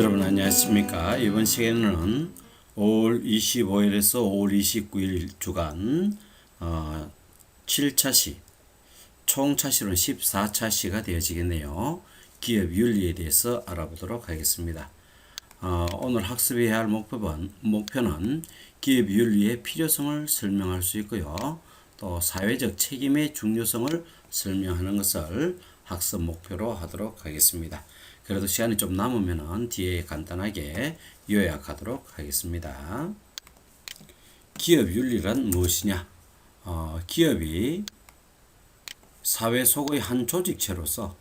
여러분 안녕하십니까. 이번 시간에는 5월 25일에서 5월 29일 주간 7차시 총 차시로는 14차시가 되어지겠네요. 기업 윤리에 대해서 알아보도록 하겠습니다. 오늘 학습해야 할 목표는 기업 윤리의 필요성을 설명할 수 있고요. 또 사회적 책임의 중요성을 설명하는 것을 학습 목표로 하도록 하겠습니다. 그래도 시간이 좀 남으면 뒤에 간단하게 요약하도록 하겠습니다. 기업 윤리란 무엇이냐? 기업이 사회 속의 한 조직체로서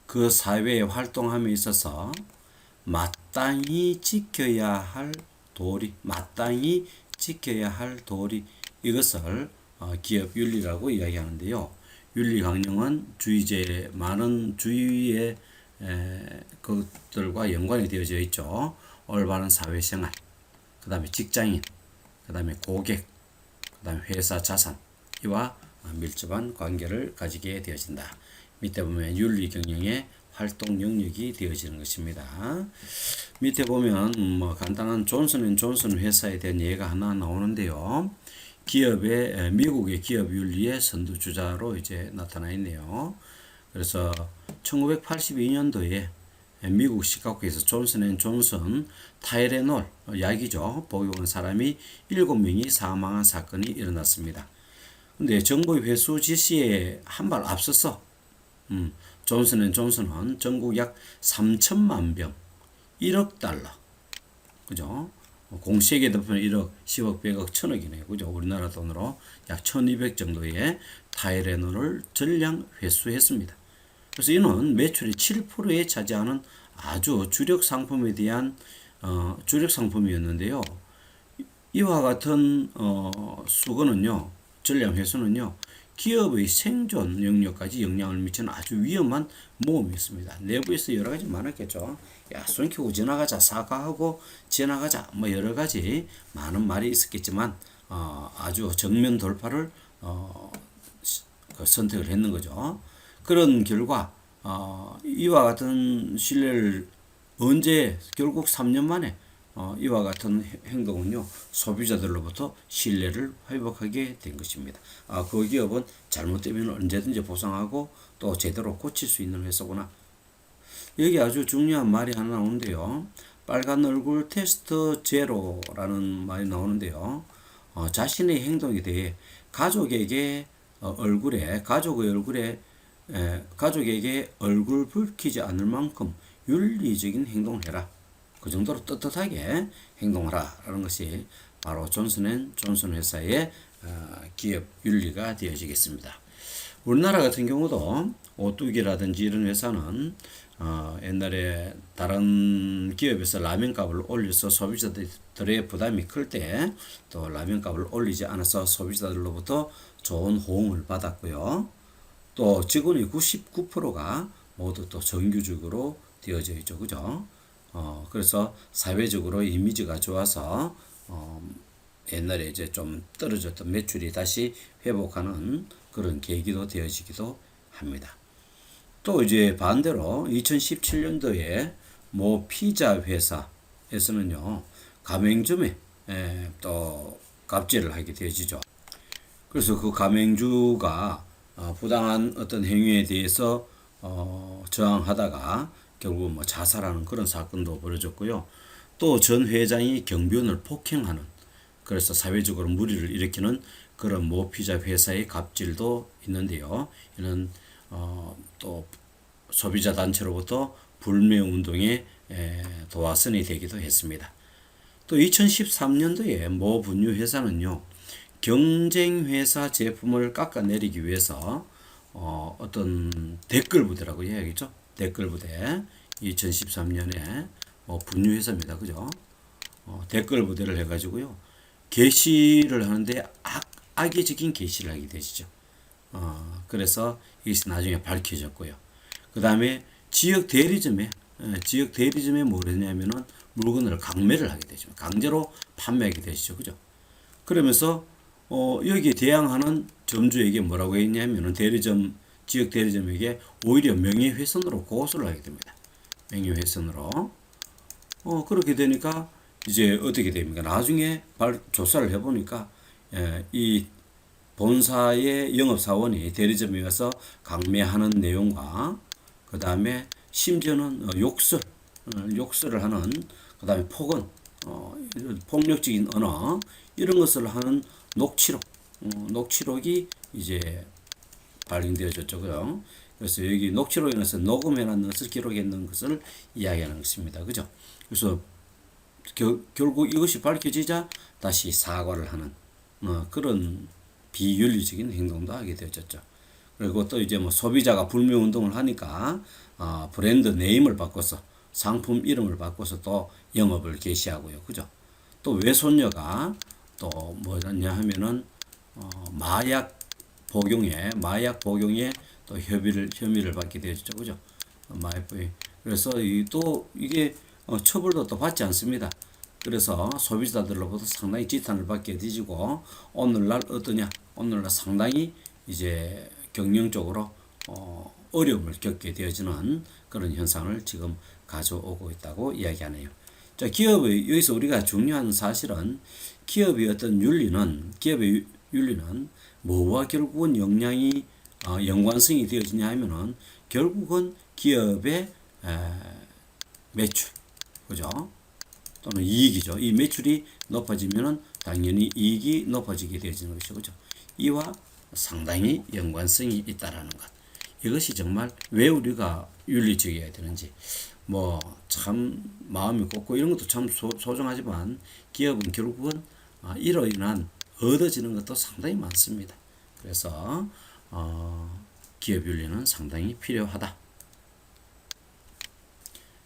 그 사회에 활동함에 있어서 마땅히 지켜야 할 도리, 이것을 기업 윤리라고 이야기하는데요. 윤리 강령은 많은 주의의 그것들과 연관이 되어져 있죠. 올바른 사회생활, 그 다음에 직장인, 그 다음에 고객, 그 다음에 회사 자산, 이와 밀접한 관계를 가지게 되어진다. 밑에 보면 윤리 경영의 활동 영역이 되어지는 것입니다. 밑에 보면 간단한 존슨앤존슨 회사에 대한 예가 하나 나오는데요. 미국의 기업 윤리의 선두주자로 이제 나타나 있네요. 그래서 1982년도에 미국 시카고에서 존슨앤존슨 타이레놀 약이죠. 복용한 사람이 7명이 사망한 사건이 일어났습니다. 근데 정부의 회수 지시에 한 발 앞서서 존슨앤존슨은 전국 약 3천만 병, 1억 달러, 그죠? 공시액에 덮으면 1억, 10억, 100억, 1000억이네요. 그죠? 우리나라 돈으로 약 1200 정도의 타이레놀을 전량 회수했습니다. 그래서 이는 매출의 7%에 차지하는 아주 주력 상품이었는데요. 이와 같은 수거는요, 전량 회수는요, 기업의 생존 영역까지 영향을 미치는 아주 위험한 모험이었습니다. 내부에서 여러 가지 많았겠죠. 야, 손 켜고 지나가자, 사과하고 지나가자, 여러 가지 많은 말이 있었겠지만 아주 정면 돌파를 선택을 했는 거죠. 그런 결과 이와 같은 신뢰를 결국 3년 만에 이와 같은 행동은요, 소비자들로부터 신뢰를 회복하게 된 것입니다. 그 기업은 잘못되면 언제든지 보상하고 또 제대로 고칠 수 있는 회사구나. 여기 아주 중요한 말이 하나 나오는데요. 빨간 얼굴 테스트 제로라는 말이 나오는데요. 자신의 행동에 대해 가족에게 얼굴 붉히지 않을 만큼 윤리적인 행동을 해라. 그 정도로 떳떳하게 행동하라 라는 것이 바로 존슨앤존슨 회사의 기업 윤리가 되어지겠습니다. 우리나라 같은 경우도 오뚜기라든지 이런 회사는 옛날에 다른 기업에서 라면값을 올려서 소비자들의 부담이 클 때 또 라면값을 올리지 않아서 소비자들로부터 좋은 호응을 받았고요. 또 직원의 99%가 모두 또 정규직으로 되어져 있죠. 그죠? 그래서 사회적으로 이미지가 좋아서 옛날에 이제 좀 떨어졌던 매출이 다시 회복하는 그런 계기도 되어지기도 합니다. 또 이제 반대로 2017년도에 모 피자 회사에서는요, 가맹점에 또 갑질을 하게 되어지죠. 그래서 그 가맹주가 부당한 어떤 행위에 대해서 저항하다가 결국 자살하는 그런 사건도 벌어졌고요. 또 전 회장이 경비원을 폭행하는, 그래서 사회적으로 물의를 일으키는 그런 모피자 회사의 갑질도 있는데요. 이는 또 소비자 단체로부터 불매 운동의 도화선이 되기도 했습니다. 또 2013년도에 모 분유 회사는요, 경쟁 회사 제품을 깎아내리기 위해서 어떤 댓글 부대라고 해야겠죠. 댓글 부대 2013년에 분유 회사입니다. 그죠? 댓글 부대를 해가지고요, 게시를 하는데 악의적인 게시를 하게 되시죠. 그래서 이것이 나중에 밝혀졌고요. 그 다음에 지역 대리점에 뭘 했냐면은 물건을 강매를 하게 되죠. 강제로 판매하게 되시죠. 그죠? 그러면서 여기에 대항하는 점주에게 뭐라고 했냐면은 지역 대리점에게 오히려 명예훼손으로 고소를 하게 됩니다. 명예훼손으로. 그렇게 되니까 이제 어떻게 됩니까? 나중에 조사를 해보니까 이 본사의 영업사원이 대리점에 와서 강매하는 내용과 그 다음에 심지어는 욕설을 하는 그 다음에 폭언, 이런 폭력적인 언어 이런 것을 하는 녹취록이 이제 발행되어졌고요. 그래서 여기 녹취록에 인해서 녹음해놨는 것을 기록해놓은 것을 이야기하는 것입니다. 그죠? 그래서 결국 이것이 밝혀지자 다시 사과를 하는 그런 비윤리적인 행동도 하게 되어졌죠. 그리고 또 이제 뭐 소비자가 불매 운동을 하니까 브랜드 네임을 바꿔서 상품 이름을 바꿔서 또 영업을 개시하고요. 그죠? 또 외손녀가 또 뭐냐 하면은 마약 복용에 또 혐의를 받게 되었죠. 그죠? 그래서 또 이게 처벌도 또 받지 않습니다. 그래서 소비자들로부터 상당히 지탄을 받게 되지고 오늘날 어떠냐? 오늘날 상당히 이제 경영적으로 어려움을 겪게 되어지는 그런 현상을 지금 가져오고 있다고 이야기하네요. 자, 여기서 우리가 중요한 사실은 기업의 윤리는 뭐와 결국은 연관성이 되어지냐 하면은 결국은 기업의 매출, 그죠? 또는 이익이죠. 이 매출이 높아지면은 당연히 이익이 높아지게 되어지는 것이죠. 그죠? 이와 상당히 연관성이 있다라는 것. 이것이 정말 왜 우리가 윤리적이어야 되는지, 뭐 참 마음이 곱고 이런 것도 참 소중하지만 기업은 결국은 이로 인한 얻어지는 것도 상당히 많습니다. 그래서 기업 윤리는 상당히 필요하다.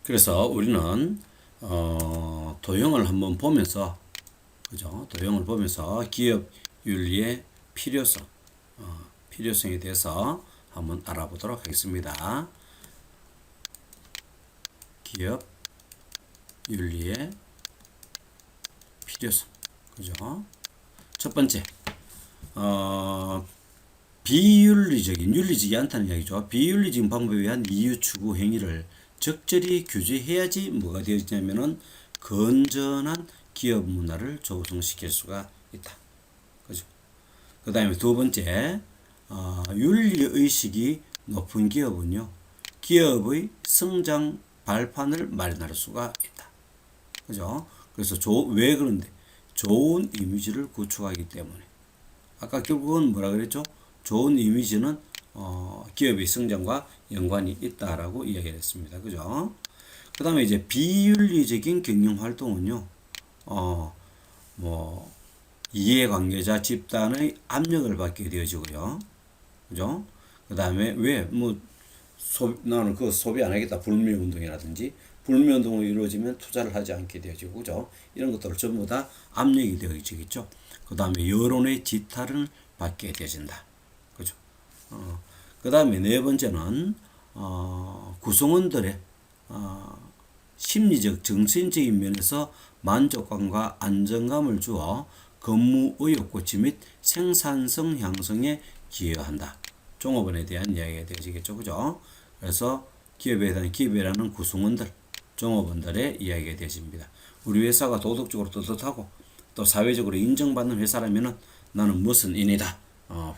그래서 우리는 도형을 한번 보면서, 그죠? 도형을 보면서 기업 윤리의 필요성에 대해서 한번 알아보도록 하겠습니다. 기업 윤리의 필요성, 그죠? 첫 번째, 윤리적이 않다는 이야기죠. 비윤리적인 방법에 의한 이유 추구 행위를 적절히 규제해야지 뭐가 되어지냐면은 건전한 기업 문화를 조성시킬 수가 있다. 그죠? 그 다음에 두 번째, 윤리의식이 높은 기업은요, 기업의 성장 발판을 마련할 수가 있다. 그죠? 그래서 왜 그런데? 좋은 이미지를 구축하기 때문에. 아까 결국은 뭐라 그랬죠? 좋은 이미지는 기업의 성장과 연관이 있다라고 이야기를 했습니다. 그죠? 그 다음에 이제 비윤리적인 경영 활동은요, 뭐, 이해관계자 집단의 압력을 받게 되어지고요. 그죠? 그 다음에 나는 그거 소비 안 하겠다. 불매운동이라든지, 불매운동이 이루어지면 투자를 하지 않게 되어지고, 그죠? 이런 것들 전부 다 압력이 되어지겠죠. 그 다음에 여론의 지탄을 받게 되어진다. 그죠? 그 다음에 네 번째는, 구성원들의, 심리적, 정신적인 면에서 만족감과 안정감을 주어 근무 의욕 고취 및 생산성 향상에 기여한다. 종업원에 대한 이야기가 되어지겠죠. 그죠? 그래서 기업이라는 구성원들, 종업원들의 이야기가 되어집니다. 우리 회사가 도덕적으로 떳떳하고 또 사회적으로 인정받는 회사라면은 나는 무슨 인이다.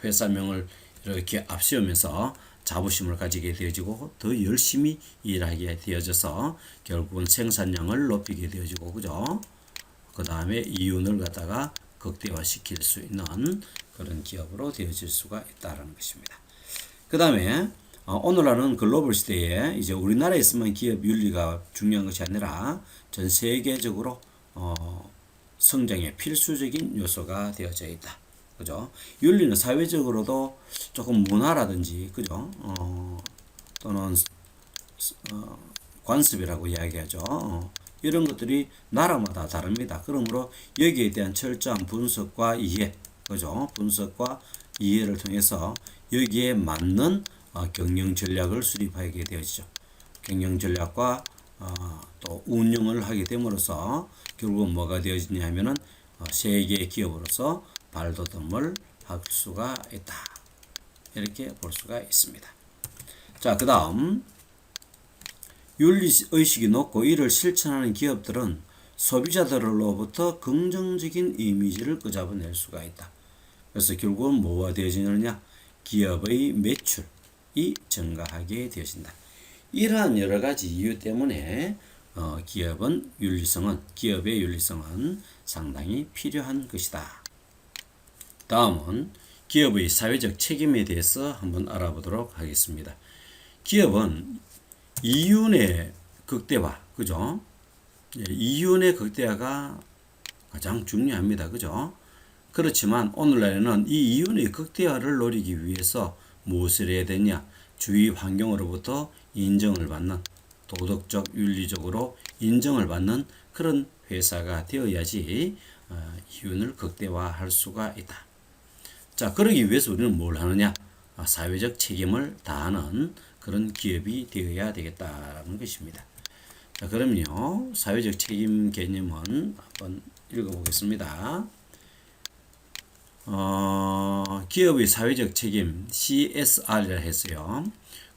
회사명을 이렇게 앞세우면서 자부심을 가지게 되어지고 더 열심히 일하게 되어져서 결국은 생산량을 높이게 되어지고, 그죠? 그 다음에 이윤을 갖다가 극대화시킬 수 있는 그런 기업으로 되어질 수가 있다는 것입니다. 그 다음에 오늘날은 글로벌 시대에 이제 우리나라에서만 기업 윤리가 중요한 것이 아니라 전 세계적으로 성장의 필수적인 요소가 되어져 있다. 그죠? 윤리는 사회적으로도 조금 문화라든지, 그죠? 또는 관습이라고 이야기하죠. 이런 것들이 나라마다 다릅니다. 그러므로 여기에 대한 철저한 분석과 이해, 그죠? 분석과 이해를 통해서 여기에 맞는 경영 전략을 수립하게 되어지죠. 경영 전략과 또 운영을 하게 됨으로써 결국은 뭐가 되어지냐 하면은 세계 기업으로서 발돋움을 할 수가 있다. 이렇게 볼 수가 있습니다. 자, 그 다음 윤리의식이 높고 이를 실천하는 기업들은 소비자들로부터 긍정적인 이미지를 끄잡아낼 수가 있다. 그래서 결국은 뭐가 되어지느냐? 기업의 매출이 증가하게 되어진다. 이러한 여러 가지 이유 때문에 기업의 윤리성은 상당히 필요한 것이다. 다음은 기업의 사회적 책임에 대해서 한번 알아보도록 하겠습니다. 기업은 이윤의 극대화, 그죠? 이윤의 극대화가 가장 중요합니다. 그죠? 그렇지만 오늘날에는 이 이윤의 극대화를 노리기 위해서 무엇을 해야 되냐? 주위 환경으로부터 인정을 받는, 도덕적, 윤리적으로 인정을 받는 그런 회사가 되어야지 이윤을 극대화할 수가 있다. 자, 그러기 위해서 우리는 뭘 하느냐? 사회적 책임을 다하는 그런 기업이 되어야 되겠다는 것입니다. 자, 그럼요. 사회적 책임 개념은 한번 읽어보겠습니다. 기업의 사회적 책임 CSR이라 했어요.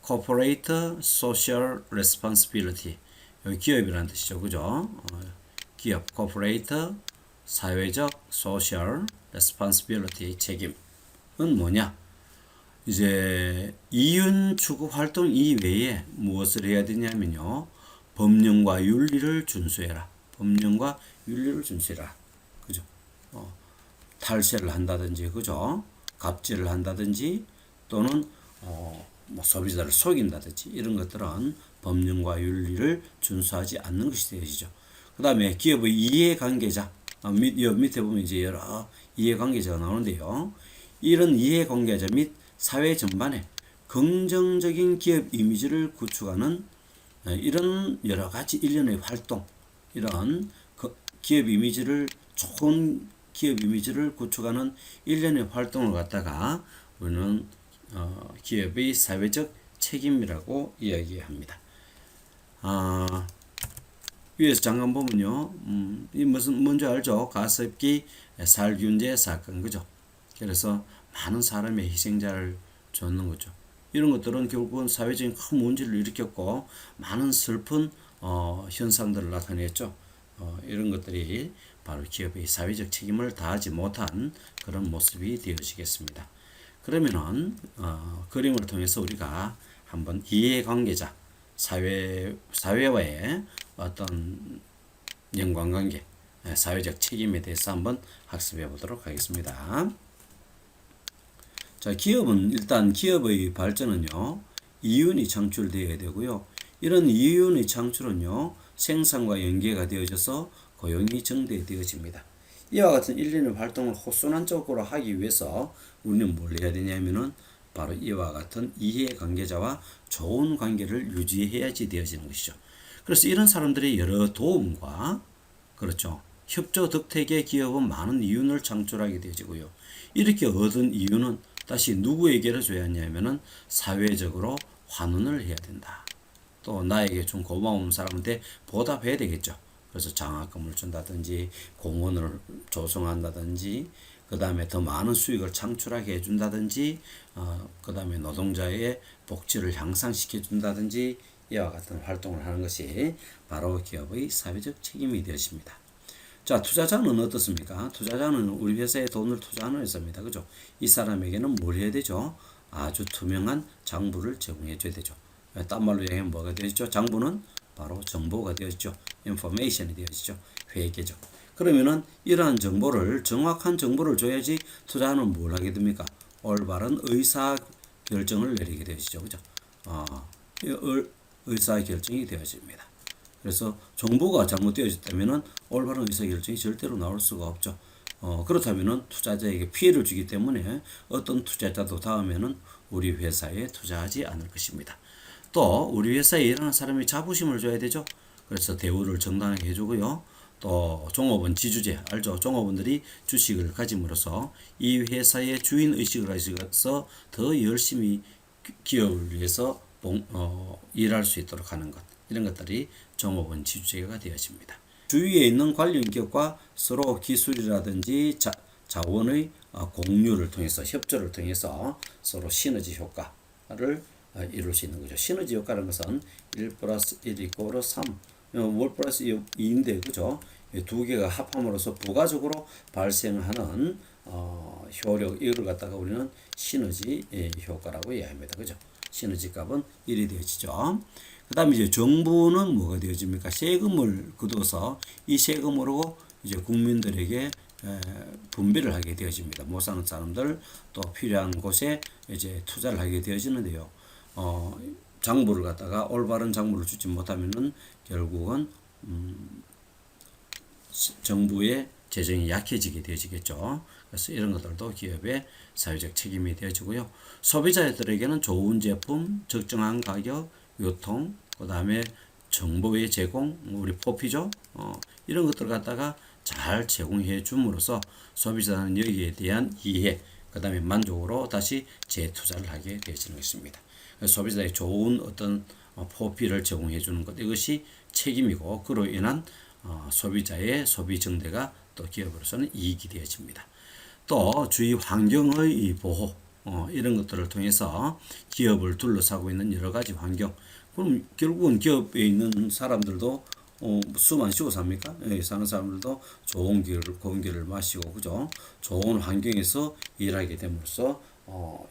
Corporate Social Responsibility. 여기 기업이라는 뜻이죠. 그죠? 기업, Corporate, 사회적, Social Responsibility, 책임은 뭐냐? 이제 이윤 추구 활동 이외에 무엇을 해야 되냐면요. 법령과 윤리를 준수해라. 법령과 윤리를 준수해라. 그죠? 탈세를 한다든지, 그죠? 갑질을 한다든지, 또는 뭐 소비자를 속인다든지 이런 것들은 법령과 윤리를 준수하지 않는 것이 되어지죠. 그 다음에 기업의 이해관계자, 밑에 보면 이제 여러 이해관계자가 나오는데요. 이런 이해관계자 및 사회 전반에 긍정적인 기업 이미지를 구축하는 이런 여러 가지 일련의 활동, 이런 기업 이미지를 좋은 기업 이미지를 구축하는 일련의 활동을 갖다가 우리는 기업의 사회적 책임이라고 이야기합니다. 위에서 잠깐 보면요, 이 뭔지 알죠? 가습기 살균제 사건, 그죠? 그래서 많은 사람의 희생자를 줬는 거죠. 이런 것들은 결국은 사회적인 큰 문제를 일으켰고 많은 슬픈 현상들을 나타냈죠. 이런 것들이 바로 기업의 사회적 책임을 다하지 못한 그런 모습이 되어지겠습니다. 그러면은 그림을 통해서 우리가 한번 이해관계자, 사회와의 어떤 연관관계, 사회적 책임에 대해서 한번 학습해 보도록 하겠습니다. 자, 기업은 일단 기업의 발전은요, 이윤이 창출되어야 되고요. 이런 이윤의 창출은요, 생산과 연계가 되어져서 고용이 증대되어집니다. 이와 같은 일련의 활동을 호순환적으로 하기 위해서 우리는 뭘 해야 되냐면은 바로 이와 같은 이해관계자와 좋은 관계를 유지해야지 되어지는 것이죠. 그래서 이런 사람들의 여러 도움과, 그렇죠, 협조 덕택의 기업은 많은 이윤을 창출하게 되어지고요. 이렇게 얻은 이윤은 다시 누구에게로 줘야 하냐면은 사회적으로 환원을 해야 된다. 또 나에게 좀 고마운 사람한테 보답해야 되겠죠. 그래서 장학금을 준다든지 공원을 조성한다든지 그 다음에 더 많은 수익을 창출하게 해준다든지 그 다음에 노동자의 복지를 향상시켜 준다든지 이와 같은 활동을 하는 것이 바로 기업의 사회적 책임이 되어집니다. 자, 투자자는 어떻습니까? 투자자는 우리 회사에 돈을 투자하는 회사입니다. 그죠? 이 사람에게는 뭘 해야 되죠? 아주 투명한 장부를 제공해 줘야 되죠. 딴 말로 얘기하면 뭐가 되죠? 장부는 바로 정보가 되어지죠. 인포메이션이 되어지죠. 회계죠. 그러면은 이러한 정보를, 정확한 정보를 줘야지 투자는 뭘 하게 됩니까? 올바른 의사 결정을 내리게 되어지죠. 그죠? 의사 결정이 되어집니다. 그래서 정보가 잘못되어졌다면은 올바른 의사 결정이 절대로 나올 수가 없죠. 그렇다면은 투자자에게 피해를 주기 때문에 어떤 투자자도 다음에는 우리 회사에 투자하지 않을 것입니다. 또 우리 회사에 일하는 사람이 자부심을 줘야 되죠. 그래서 대우를 정당하게 해주고요. 또 종업원 지주제 알죠? 종업원들이 주식을 가짐으로써 이 회사의 주인 의식을 가져서 더 열심히 기업을 위해서 일할 수 있도록 하는 것, 이런 것들이 종업원 지주제가 되어집니다. 주위에 있는 관련 기업과 서로 기술이라든지 자원의 공유를 통해서, 협조를 통해서 서로 시너지 효과를 이룰 수 있는 거죠. 시너지 효과라는 것은 1 플러스 1 이꼬르 3, 1 플러스 2인데 그죠? 이 두 개가 합함으로써 부가적으로 발생하는 효력, 이걸 갖다가 우리는 시너지 효과라고 이야기합니다. 그죠? 시너지 값은 1이 되어지죠. 그 다음에 이제 정부는 뭐가 되어집니까? 세금을 거둬서 이 세금으로 이제 국민들에게 분배를 하게 되어집니다. 못 사는 사람들 또 필요한 곳에 이제 투자를 하게 되어지는데요. 장부를 갖다가 올바른 장부를 주지 못하면은 결국은 정부의 재정이 약해지게 되어지겠죠. 그래서 이런 것들도 기업의 사회적 책임이 되어지고요. 소비자들에게는 좋은 제품, 적정한 가격, 유통, 그 다음에 정보의 제공, 우리 포피죠. 이런 것들 갖다가 잘 제공해 줌으로써 소비자는 여기에 대한 이해, 그 다음에 만족으로 다시 재투자를 하게 되어지는 것입니다. 소비자의 좋은 어떤 포피를 제공해 주는 것, 이것이 책임이고, 그로 인한 소비자의 소비 증대가 또 기업으로서는 이익이 되어집니다. 또 주위 환경의 보호, 이런 것들을 통해서 기업을 둘러싸고 있는 여러 가지 환경, 그럼 결국은 기업에 있는 사람들도 숨 안 쉬고 삽니까? 여기 사는 사람들도 좋은 공기를 마시고, 그죠? 좋은 환경에서 일하게 됨으로써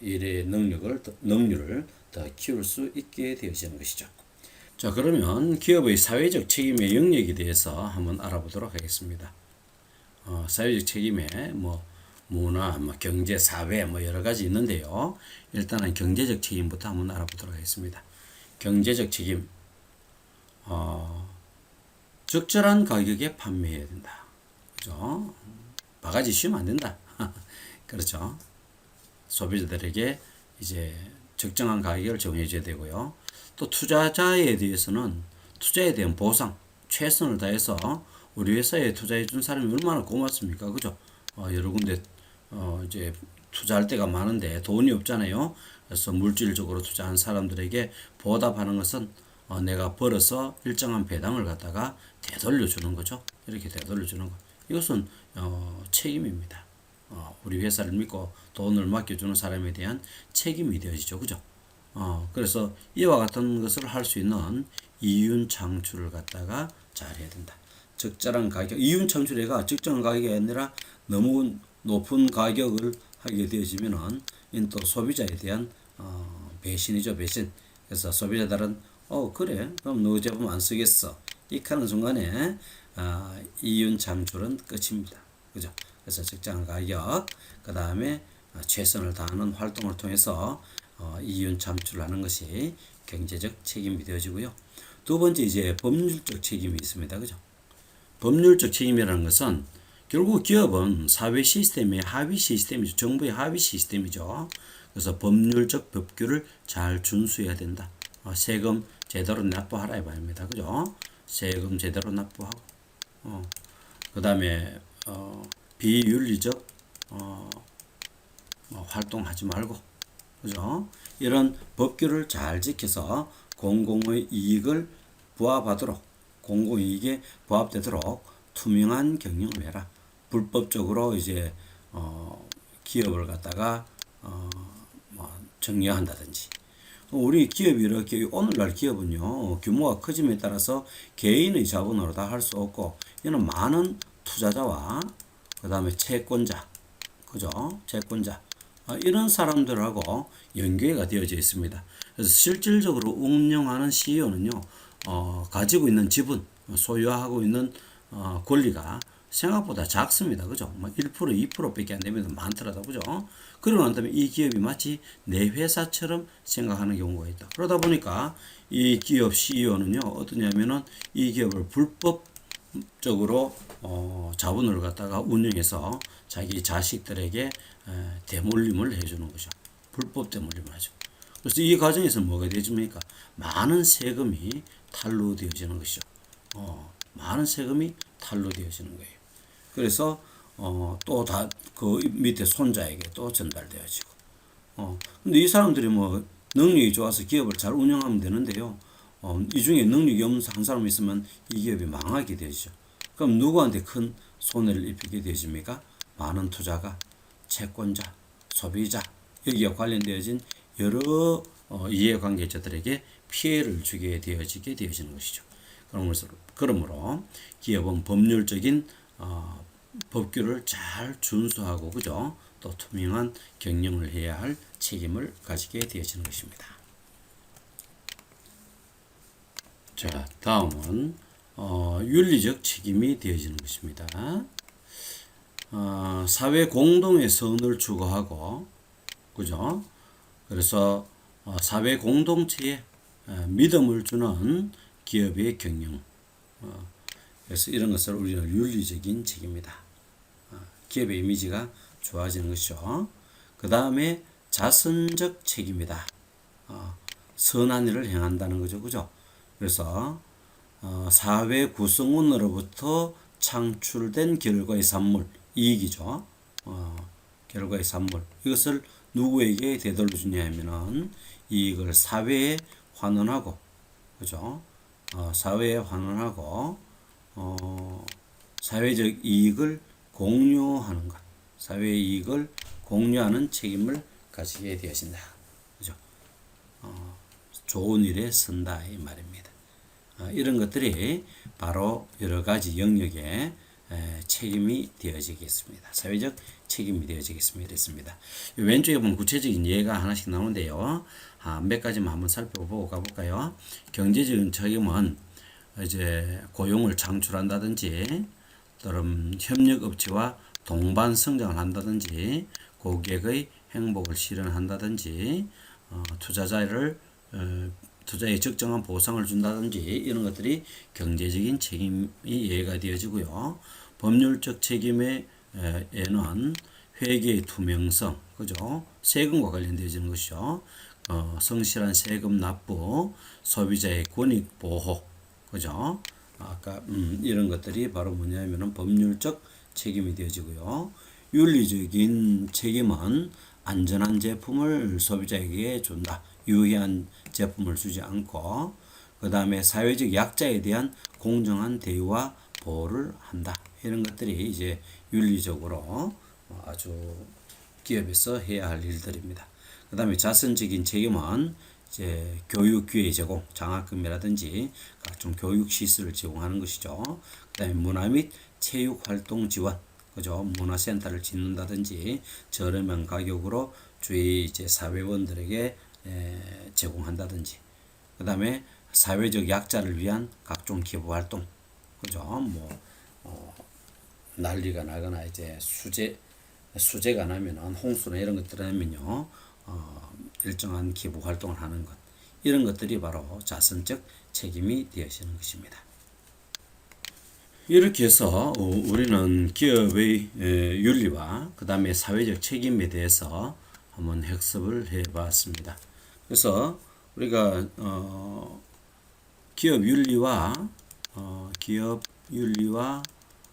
일의 능률을 더 키울 수 있게 되어지는 것이죠. 자, 그러면 기업의 사회적 책임의 영역에 대해서 한번 알아보도록 하겠습니다. 사회적 책임에 뭐 문화, 뭐 경제, 사회 뭐 여러 가지 있는데요. 일단은 경제적 책임부터 한번 알아보도록 하겠습니다. 경제적 책임, 적절한 가격에 판매해야 된다. 그죠? 바가지 씌우면 안 된다. 그렇죠? 소비자들에게 이제 적정한 가격을 정해줘야 되고요. 또 투자자에 대해서는 투자에 대한 보상, 최선을 다해서 우리 회사에 투자해 준 사람이 얼마나 고맙습니까? 그죠? 여러 군데 이제 투자할 때가 많은데 돈이 없잖아요. 그래서 물질적으로 투자한 사람들에게 보답하는 것은 내가 벌어서 일정한 배당을 갖다가 되돌려 주는 거죠. 이렇게 되돌려 주는 거. 이것은 책임입니다. 우리 회사를 믿고 돈을 맡겨주는 사람에 대한 책임이 되어지죠. 그죠? 그래서 이와 같은 것을 할 수 있는 이윤 창출을 갖다가 잘 해야 된다. 적절한 가격, 이윤 창출해가 적정한 가격이 아니라 너무 높은 가격을 하게 되어지면은 또 소비자에 대한 배신이죠, 배신. 그래서 소비자들은 그래, 그럼 너 제품 안 쓰겠어. 이렇게 하는 순간에 이윤 창출은 끝입니다. 그죠? 그래서 적정한 가격, 그 다음에 최선을 다하는 활동을 통해서 이윤 창출하는 것이 경제적 책임이 되어지고요. 두 번째 이제 법률적 책임이 있습니다. 그죠? 법률적 책임이라는 것은 결국 기업은 사회 시스템의 하위 시스템이죠. 정부의 하위 시스템이죠. 그래서 법률적 법규를 잘 준수해야 된다. 세금 제대로 납부하라 이 말입니다. 그죠? 세금 제대로 납부하고, 그 다음에 비윤리적 활동하지 말고, 그죠? 이런 법규를 잘 지켜서 공공의 이익을 부합하도록, 공공이익에 부합되도록 투명한 경영을 해라. 불법적으로 이제 기업을 갖다가 정리한다든지. 우리 기업이 이렇게 오늘날 기업은요 규모가 커짐에 따라서 개인의 자본으로 다 할 수 없고 이는 많은 투자자와 그 다음에 채권자, 그죠? 채권자 이런 사람들하고 연계가 되어져 있습니다. 그래서 실질적으로 운영하는 CEO는요 가지고 있는 지분, 소유하고 있는 권리가 생각보다 작습니다. 그죠? 1%, 2%밖에 안 되면 많더라도, 그죠? 그러고 난 다음에 이 기업이 마치 내 회사처럼 생각하는 경우가 있다. 그러다 보니까 이 기업 CEO는요, 어떠냐면은 이 기업을 불법적으로 자본을 갖다가 운영해서 자기 자식들에게 대물림을 해주는 거죠. 불법 대물림을 하죠. 그래서 이 과정에서 뭐가 되집니까? 많은 세금이 탈루되어지는 것이죠. 많은 세금이 탈루되어지는 거예요. 그래서 또 다 그 밑에 손자에게 또 전달되어지고. 근데 이 사람들이 뭐 능력이 좋아서 기업을 잘 운영하면 되는데요. 이 중에 능력이 없는 한 사람 있으면 이 기업이 망하게 되죠. 그럼 누구한테 큰 손해를 입히게 되십니까? 많은 투자가, 채권자, 소비자 여기와 관련되어진 여러 이해관계자들에게 피해를 주게 되어지는 것이죠. 그러므로 기업은 법률적인 법규를 잘 준수하고 그죠? 또 투명한 경영을 해야 할 책임을 가지게 되어지는 것입니다. 자, 다음은 윤리적 책임이 되어지는 것입니다. 사회 공동의 선을 추구하고 그죠? 그래서 사회 공동체에 믿음을 주는 기업의 경영. 그래서 이런 것을 우리는 윤리적인 책임이다. 기업의 이미지가 좋아지는 것이죠. 그 다음에 자선적 책임이다. 선한 일을 행한다는 거죠. 그죠? 그래서 사회 구성원으로부터 창출된 결과의 산물, 이익이죠. 결과의 산물. 이것을 누구에게 되돌려 주냐 하면은 이익을 사회에 환원하고, 그죠? 사회에 환원하고, 사회적 이익을 공유하는 것. 사회의 이익을 공유하는 책임을 가지게 되어진다. 그죠? 좋은 일에 선다. 이 말입니다. 이런 것들이 바로 여러 가지 영역에 책임이 되어지겠습니다. 사회적 책임이 되어지겠습니다. 왼쪽에 보면 구체적인 예가 하나씩 나오는데요. 몇 가지만 한번 살펴보고 가볼까요? 경제적인 책임은 이제 고용을 창출한다든지, 또는 협력업체와 동반 성장을 한다든지, 고객의 행복을 실현한다든지, 투자의 적정한 보상을 준다든지 이런 것들이 경제적인 책임이 예가 되어지고요. 법률적 책임에는 회계의 투명성, 그죠? 세금과 관련되어지는 것이죠. 성실한 세금 납부, 소비자의 권익 보호, 그죠? 아까 이런 것들이 바로 뭐냐면은 법률적 책임이 되어지고요. 윤리적인 책임은 안전한 제품을 소비자에게 준다. 유해한 제품을 주지 않고, 그 다음에 사회적 약자에 대한 공정한 대우와 보호를 한다. 이런 것들이 이제 윤리적으로 아주 기업에서 해야 할 일들입니다. 그 다음에 자선적인 책임은 이제 교육 기회 제공, 장학금이라든지 각종 교육 시설을 제공하는 것이죠. 그 다음에 문화 및 체육 활동 지원, 그죠? 문화센터를 짓는다든지 저렴한 가격으로 주위 이제 사회원들에게 제공한다든지, 그 다음에 사회적 약자를 위한 각종 기부 활동, 그죠? 난리가 나거나 이제 수재가 나면은 홍수나 이런 것들 하면요, 일정한 기부 활동을 하는 것, 이런 것들이 바로 자선적 책임이 되어지는 것입니다. 이렇게 해서 우리는 기업의 윤리와 그 다음에 사회적 책임에 대해서 한번 학습을 해봤습니다. 그래서 우리가 기업 윤리와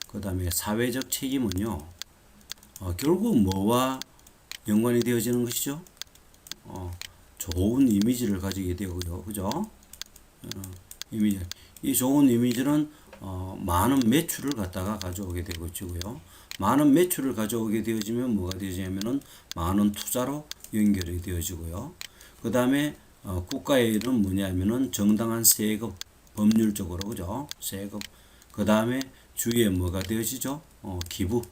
그 다음에 사회적 책임은요, 결국 뭐와 연관이 되어지는 것이죠? 좋은 이미지를 가지게 되고요, 그죠? 이미지. 이 좋은 이미지는 많은 매출을 갖다가 가져오게 되고요. 많은 매출을 가져오게 되어지면 뭐가 되어지냐면은 많은 투자로 연결이 되어지고요. 그 다음에 국가의 일은 뭐냐면은 정당한 세금, 법률적으로, 그죠? 세금. 그 다음에 주위에 뭐가 되어지죠? 기부,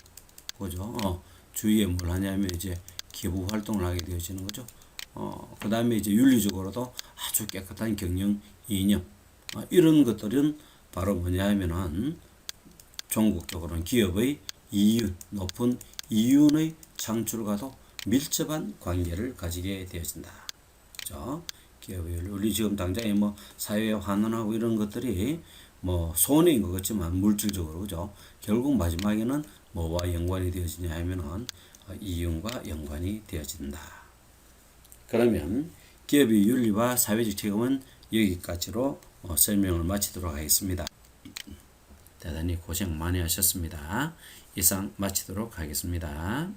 그죠? 주위에 뭘 하냐면 이제 기부 활동을 하게 되어지는 거죠. 그 다음에 이제 윤리적으로도 아주 깨끗한 경영 이념, 이런 것들은 바로 뭐냐면은 종국적으로는 기업의 이윤, 높은 이윤의 창출과도 밀접한 관계를 가지게 되어진다. 그죠? 기업의 우리 지금 당장에 뭐 사회에 환원하고 이런 것들이 뭐 손해인 것 같지만 물질적으로, 그죠? 결국 마지막에는 뭐와 연관이 되어지냐 하면은 이윤과 연관이 되어진다. 그러면 기업의 윤리와 사회적 책임은 여기까지로 설명을 마치도록 하겠습니다. 대단히 고생 많이 하셨습니다. 이상 마치도록 하겠습니다.